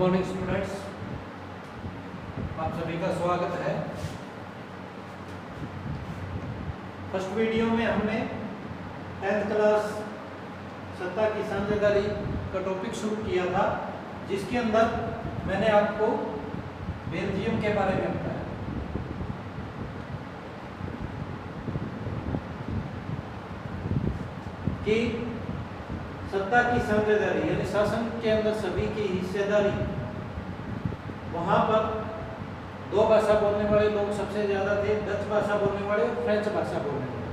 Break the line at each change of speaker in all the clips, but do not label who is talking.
Morning students, आप सभी का स्वागत है। फर्स्ट वीडियो में हमने 10th क्लास सत्ता की साझेदारी का टॉपिक शुरू किया था, जिसके अंदर मैंने आपको बेल्जियम के बारे में बताया। कि सत्ता की साझेदारी यानी शासन के अंदर सभी की हिस्सेदारी, वहां पर दो भाषा बोलने वाले लोग सबसे ज्यादा थे, डच भाषा बोलने वाले और फ्रेंच भाषा बोलने वाले।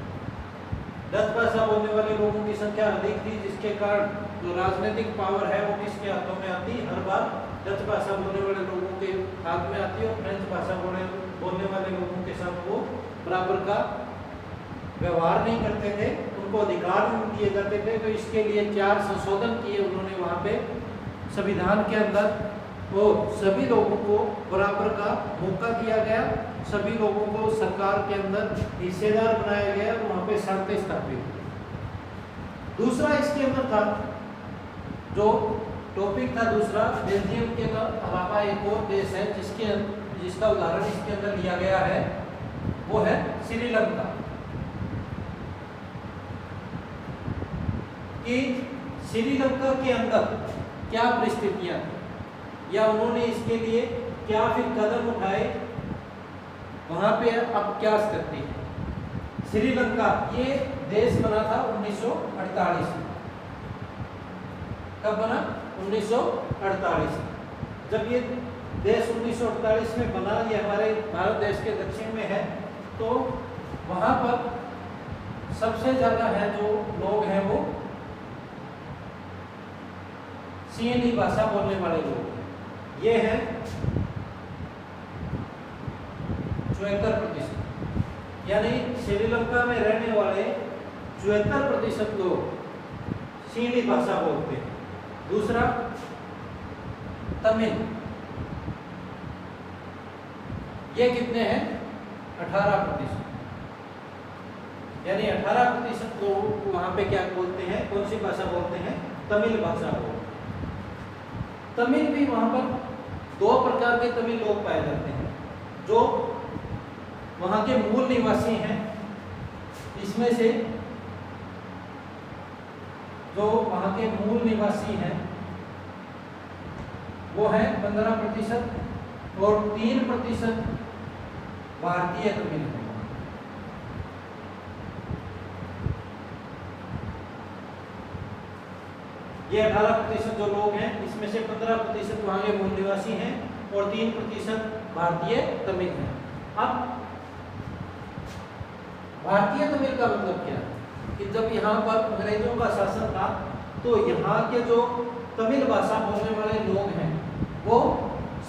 डच भाषा बोलने वाले लोगों की संख्या अधिक थी, जिसके कारण जो राजनीतिक पावर है वो किसके हाथों में आती, हर बार डच भाषा बोलने वाले लोगों के हाथ में आती, और फ्रेंच भाषा बोलने वाले लोगों के साथ वो बराबर का व्यवहार नहीं करते थे, उनको अधिकार नहीं दिए जाते थे। तो इसके लिए 4 संशोधन किए उन्होंने वहाँ पे संविधान के अंदर, वो सभी लोगों को बराबर का मौका दिया गया, सभी लोगों को सरकार के अंदर हिस्सेदार बनाया गया, वहाँ पे शांति स्थापित। दूसरा इसके अंदर था जो टॉपिक था, दूसरा बेल्जियम के अलावा एक और देश है जिसका उदाहरण इसके अंदर लिया गया है, वो है श्रीलंका। कि श्रीलंका के अंदर क्या परिस्थितियां थी या उन्होंने इसके लिए क्या फिर कदम उठाए, वहां पे अब क्या स्थिति है। श्रीलंका ये देश बना था 1948 में। कब बना? 1948। जब ये देश 1948 में बना, ये हमारे भारत देश के दक्षिण में है, तो वहां पर सबसे ज्यादा है जो लोग हैं वो सिएनी भाषा बोलने वाले लोग, ये हैं 74%। यानी श्रीलंका में रहने वाले 74% लोग सिएनी भाषा बोलते हैं। दूसरा तमिल, ये कितने हैं? 18%। यानी 18% लोग वहां पे क्या बोलते हैं, कौन सी भाषा बोलते हैं? तमिल भाषा बोलते हैं। तमिल भी वहां पर 2 प्रकार के तमिल लोग पाए जाते हैं, जो वहां के मूल निवासी हैं, इसमें से जो वहां के मूल निवासी हैं वो है 15% और 3% भारतीय तमिल हैं। ये 18% जो लोग हैं, इसमें से 15% वहां के मूल निवासी हैं और 3% भारतीय तमिल हैं। अब भारतीय तमिल का मतलब क्या है कि जब यहाँ पर अंग्रेजों का शासन था, तो यहाँ के जो तमिल भाषा बोलने वाले लोग हैं वो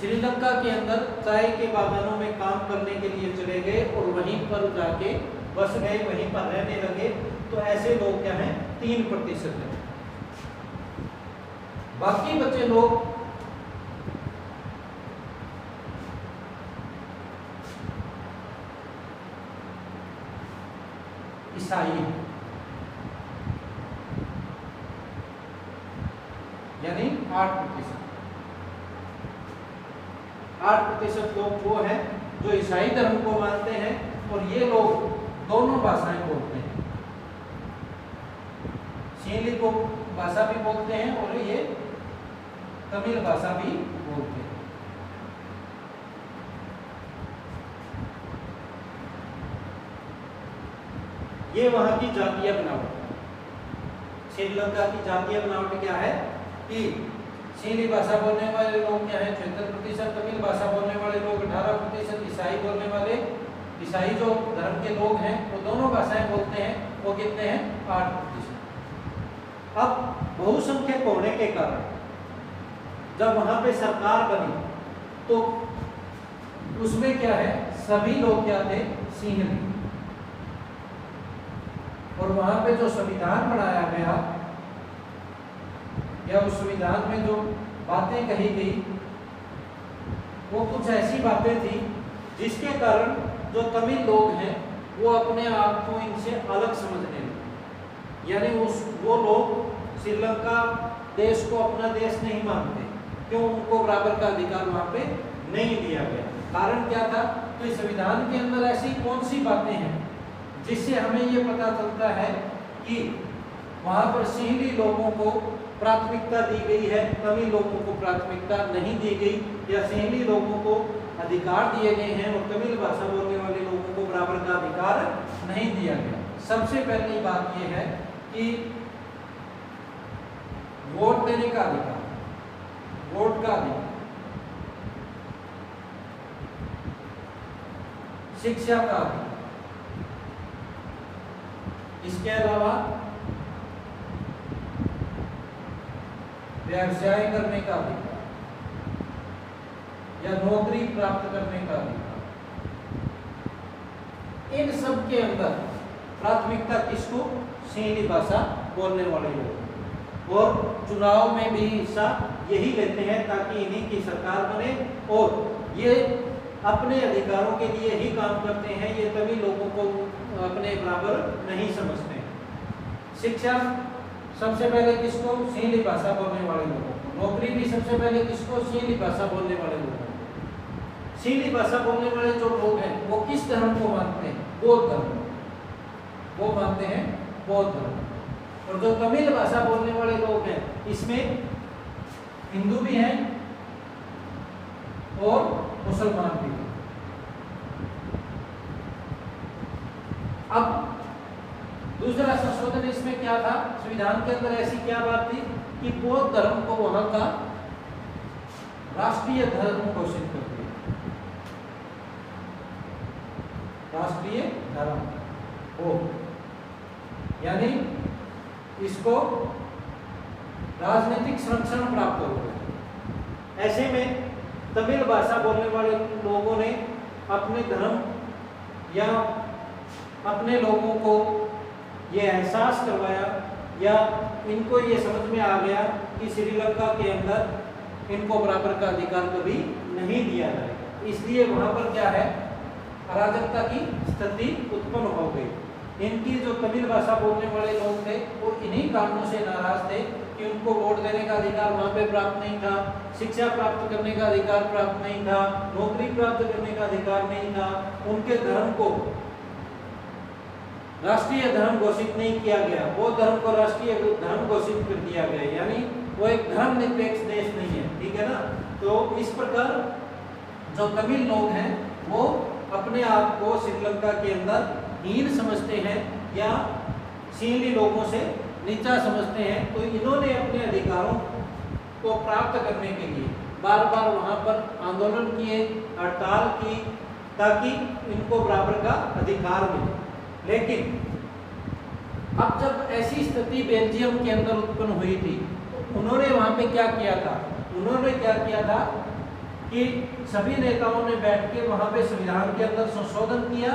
श्रीलंका के अंदर चाय के बागानों में काम करने के लिए चले गए और वहीं पर जाके बस गए, वहीं पर रहने लगे। तो ऐसे लोग क्या हैं? 3% हैं। बाकी बचे लोग ईसाई हैं, यानी 8%। 8% लोग वो हैं जो ईसाई धर्म को मानते हैं, और ये लोग दोनों भाषाएं बोलते हैं, सिएनी को भाषा भी बोलते हैं और ये तमिल भाषा भी बोलते हैं। ये वहां की जातीय बनावट, श्रीलंका की जातीय बनावट क्या है कि सिएनी भाषा बोलने वाले लोग क्या है? 76%। तमिल भाषा बोलने वाले लोग 18%। ईसाई बोलने वाले, ईसाई जो धर्म के लोग हैं वो दोनों भाषाएं बोलते हैं, वो कितने हैं? 8%। अब बहुसंख्यक होने के कारण जब वहां पे सरकार बनी, तो उसमें क्या है? सभी लोग क्या थे? सिंहली। और वहां पे जो संविधान बनाया गया या उस संविधान में जो बातें कही गई, वो कुछ ऐसी बातें थी जिसके कारण जो तमिल लोग हैं वो अपने आप को इनसे अलग समझने लगे। यानी वो लोग श्रीलंका देश को अपना देश नहीं मानते, क्यों उनको बराबर का अधिकार वहां पे नहीं दिया गया? कारण क्या था? तो संविधान के अंदर ऐसी कौन सी बातें हैं जिससे हमें ये पता चलता है कि वहां पर सीली लोगों को प्राथमिकता दी गई है, तमिल लोगों को प्राथमिकता नहीं दी गई, या सीली लोगों को अधिकार दिए गए हैं और तमिल भाषा बोलने वाले लोगों को बराबर का अधिकार नहीं दिया गया? सबसे पहली बात यह है कि वोट देने का अधिकार, वोट का अधिकार, शिक्षा का अधिकार, इसके अलावा व्यवसाय करने का अधिकार या नौकरी प्राप्त करने का अधिकार, इन सब के अंदर प्राथमिकता किसको? सीली भाषा बोलने वाले लोग। और चुनाव में भी हिस्सा यही लेते हैं ताकि इन्हीं की सरकार बने, और ये अपने अधिकारों के लिए ही काम करते हैं, ये तमिल लोगों को अपने बराबर नहीं समझते हैं। शिक्षा सबसे पहले किसको? सीली भाषा बोलने वाले लोगों को। नौकरी भी सबसे पहले किसको? सीली भाषा बोलने वाले लोगों को। सीली भाषा बोलने वाले जो लोग हैं वो किस धर्म को मानते हैं? बौद्ध धर्म। वो मानते हैं बौद्ध धर्म। और जो तमिल भाषा बोलने वाले लोग हैं इसमें हिंदू भी हैं और मुसलमान भी हैं। अब दूसरा संशोधन इसमें क्या था? संविधान के अंदर ऐसी क्या बात थी कि बौद्ध धर्म को वहां का राष्ट्रीय धर्म घोषित कर दिया। राष्ट्रीय धर्म हो, यानी इसको राजनीतिक संरक्षण प्राप्त हो गया। ऐसे में तमिल भाषा बोलने वाले लोगों ने अपने धर्म या अपने लोगों को ये एहसास करवाया, या इनको ये समझ में आ गया कि श्रीलंका के अंदर इनको बराबर का अधिकार कभी नहीं दिया जाएगा। इसलिए वहां पर क्या है? अराजकता की स्थिति उत्पन्न हो गई। इनकी जो तमिल भाषा बोलने वाले लोग थे वो इन्हीं कारणों से नाराज थे कि उनको वोट देने का अधिकार वहां पे प्राप्त नहीं था, शिक्षा प्राप्त करने का अधिकार प्राप्त नहीं था, नौकरी प्राप्त करने का अधिकार नहीं था, उनके धर्म को राष्ट्रीय धर्म घोषित नहीं किया गया, वो धर्म को राष्ट्रीय धर्म घोषित कर दिया गया, यानी वो एक धर्मनिरपेक्ष देश नहीं है। ठीक है ना? तो इस प्रकार जो तमिल लोग हैं वो अपने आप को श्रीलंका के अंदर हीन समझते हैं या सीली लोगों से नीचा समझते हैं। तो इन्होंने अपने अधिकारों को प्राप्त करने के लिए बार बार वहां पर आंदोलन किए, हड़ताल की, ताकि इनको बराबर का अधिकार मिले। लेकिन अब जब ऐसी स्थिति बेल्जियम के अंदर उत्पन्न हुई थी तो उन्होंने वहां पे क्या किया था? उन्होंने क्या किया था कि सभी नेताओं ने बैठ के वहां पे संविधान के अंदर संशोधन किया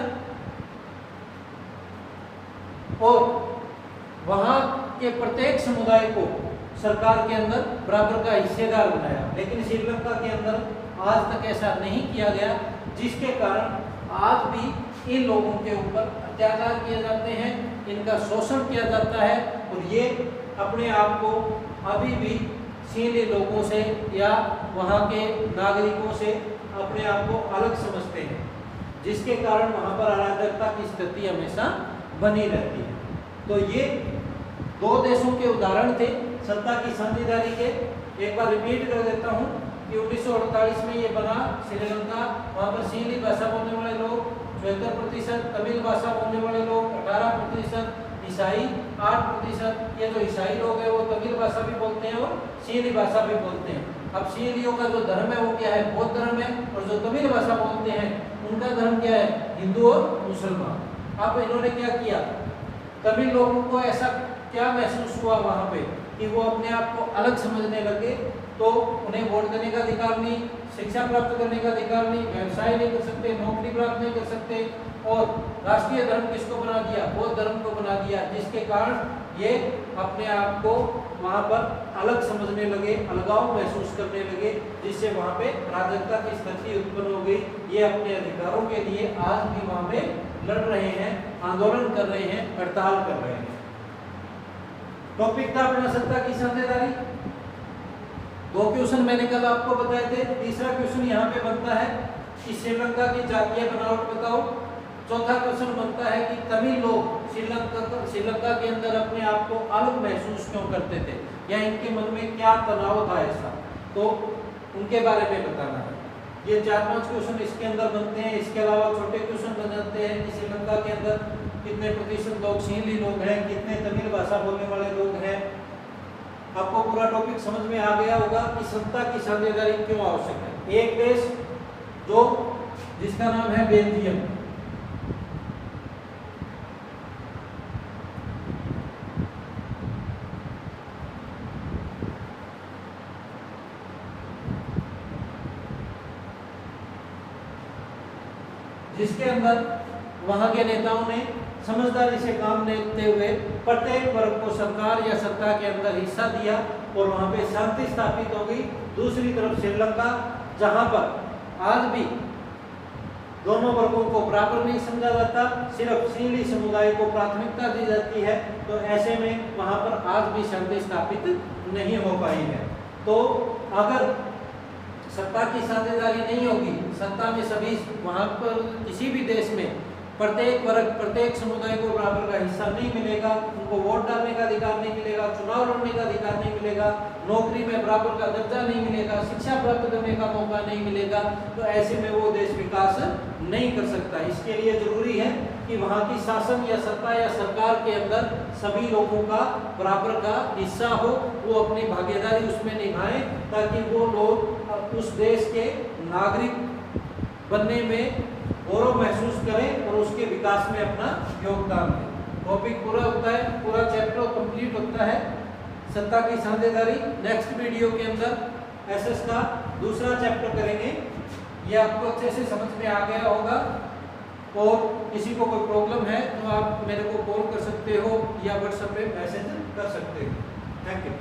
और वहां के प्रत्येक समुदाय को सरकार के अंदर बराबर का हिस्सेदार बनाया। लेकिन श्रीलंका के अंदर आज तक ऐसा नहीं किया गया, जिसके कारण आज भी इन लोगों के ऊपर अत्याचार किए जाते हैं, इनका शोषण किया जाता है, और ये अपने आप को अभी भी सीली लोगों से या वहाँ के नागरिकों से अपने आप को अलग समझते हैं, जिसके कारण वहाँ पर अराजकता की स्थिति हमेशा बनी रहती है। तो ये दो देशों के उदाहरण थे सत्ता की साझेदारी के। एक बार रिपीट कर देता हूँ कि 1948 में ये बना श्रीलंका। वहाँ पर सीली भाषा बोलने वाले लोग 74%, तमिल भाषा बोलने वाले लोग 18%, ईसाई 8%। ये जो ईसाई लोग हैं वो तमिल भाषा भी बोलते हैं और सीली भाषा भी बोलते हैं। अब सीलियों का जो धर्म है वो क्या है? बौद्ध धर्म है। और जो तमिल भाषा बोलते हैं उनका धर्म क्या है? हिंदू और मुसलमान। अब इन्होंने क्या किया? तमिल लोगों को ऐसा क्या महसूस हुआ वहाँ पे कि वो अपने आप को अलग समझने लगे, तो उन्हें वोट देने का अधिकार नहीं, शिक्षा प्राप्त करने का अधिकार नहीं, व्यवसाय नहीं कर सकते, नौकरी प्राप्त नहीं कर सकते, और राष्ट्रीय धर्म किसको बना दिया? बौद्ध धर्म को बना दिया, जिसके कारण ये अपने आप को वहाँ पर अलग समझने लगे, अलगाव महसूस करने लगे, जिससे वहाँ पे अराजकता की स्थिति उत्पन्न हो गई। ये अपने अधिकारों के लिए आज भी वहाँ पे लड़ रहे हैं, आंदोलन कर रहे हैं, हड़ताल कर रहे हैं। टॉपिक था अपना सत्ता की साझेदारी। दो क्वेश्चन मैंने कल आपको बताए थे। तीसरा क्वेश्चन यहाँ पे बनता है कि श्रीलंका की जातीय बनावट बताओ। चौथा क्वेश्चन बनता है कि तमिल लोग श्रीलंका के अंदर अपने आप को अलग महसूस क्यों करते थे, या इनके मन में क्या तनाव था ऐसा, तो उनके बारे में बताना है। ये 4-5 क्वेश्चन इसके अंदर बनते हैं। इसके अलावा छोटे क्वेश्चन बन जाते हैं कि श्रीलंका के अंदर कितने प्रतिशत लोग सीली लोग हैं, कितने तमिल भाषा बोलने वाले लोग हैं। आपको पूरा टॉपिक समझ में आ गया होगा कि सत्ता की साझेदारी क्यों आवश्यक है। एक देश जिसका नाम है बेल्जियम, जिसके अंदर वहां के नेताओं ने समझदारी से काम लेते हुए प्रत्येक वर्ग को सरकार या सत्ता के अंदर हिस्सा दिया और वहां पे शांति स्थापित हो गई। दूसरी तरफ श्रीलंका, जहां पर आज भी दोनों वर्गों को बराबर नहीं समझा जाता, सिर्फ सीली समुदाय को प्राथमिकता दी जाती है, तो ऐसे में वहां पर आज भी शांति स्थापित नहीं हो पाई है। तो अगर सत्ता की साझेदारी नहीं होगी, सत्ता में सभी वहां पर किसी भी देश में प्रत्येक वर्ग प्रत्येक समुदाय को बराबर का हिस्सा नहीं मिलेगा, उनको वोट डालने का अधिकार नहीं मिलेगा, चुनाव लड़ने का अधिकार नहीं मिलेगा, नौकरी में बराबर का दर्जा नहीं मिलेगा, शिक्षा प्राप्त करने का मौका नहीं मिलेगा, तो ऐसे में वो देश विकास नहीं कर सकता। इसके लिए जरूरी है कि वहाँ की शासन या सत्ता या सरकार के अंदर सभी लोगों का बराबर का हिस्सा हो, वो अपनी भागीदारी उसमें निभाएं, ताकि वो लोग उस देश के नागरिक बनने में गौरव महसूस करें और उसके विकास में अपना योगदान दें। टॉपिक पूरा होता है, पूरा चैप्टर कंप्लीट होता है सत्ता की साझेदारी। नेक्स्ट वीडियो के अंदर एसएस का दूसरा चैप्टर करेंगे। ये आपको अच्छे से समझ में आ गया होगा, और किसी को कोई प्रॉब्लम है तो आप मेरे को कॉल कर सकते हो या व्हाट्सएप पे मैसेज कर सकते हो। Thank you.